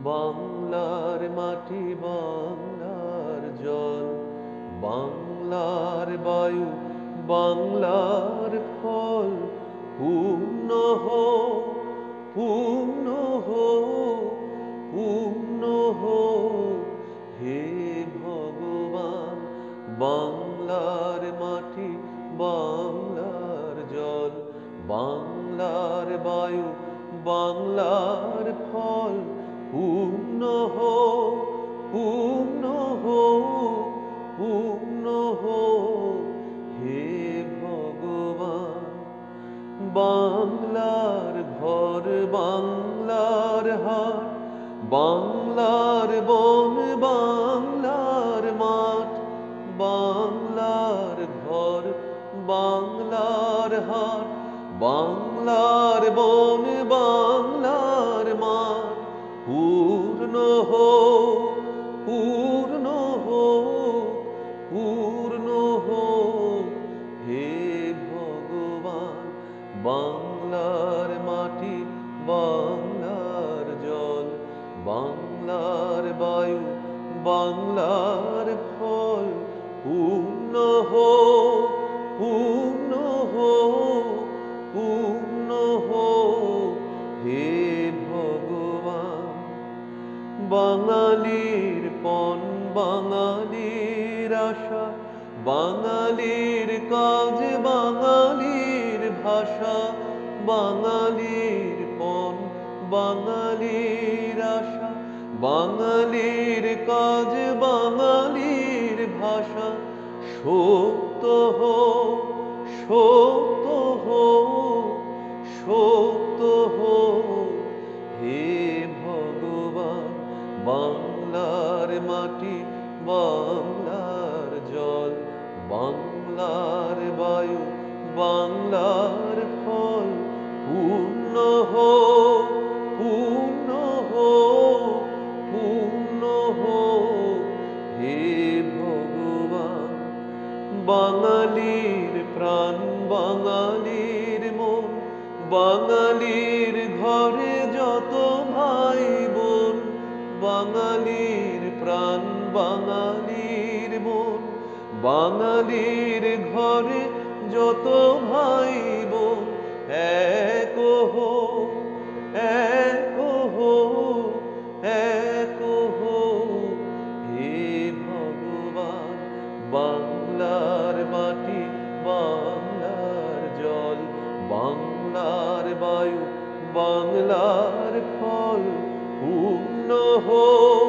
বাংলার মাটি বাংলার জল, বাংলার বায়ু বাংলার ফল, পূর্ণ হোক, পূর্ণ হোক, পূর্ণ হোক হে ভগবান। বাংলার মাটি বাংলার জল, বাংলার বায়ু বাংলার ফল, পূর্ণ হোক, পূর্ণ হোক, পূর্ণ হোক হে ভগবান। বাংলার ঘর বাংলার হাট, বাংলার বন বাংলার মাঠ, বাংলার ঘর বাংলার হাট, বাংলার বন বাংলার মাঠ, পূর্ণ হোক, পূর্ণ হোক, পূর্ণ হোক হে ভগবান। বাংলার মাটি বাংলার জল, বাংলার বায়ু বাংলার ফল, পূর্ণ হোক, পূর্ণ হোক, পূর্ণ হোক হে ভগবান। বাঙালির পণ বাঙালির আশা, বাঙালির কাজ বাঙালির ভাষা, বাঙালির পণ বাঙালির আশা, বাঙালির কাজ বাঙালির ভাষা, সত্য হোক, সত্য হোক, সত্য হোক হে ভগবান। বাংলার মাটি বাংলার জল, বাংলার বায়ু বাংলার ফল, পূর্ণ হোক, পূর্ণ হোক, পূর্ণ হোক হে ভগবান। বাঙালির প্রাণ বাঙালির মন, বাঙালির ঘরে যত ভাই বোন, বাঙালির প্রাণ বাঙালির মন, বাঙালির ঘরে যত ভাই বোন, এক হোক, এক হোক, এক হোক হে ভগবান। বাংলার মাটি বাংলার জল, বাংলার বায়ু বাংলার ফল, পূর্ণ হোক,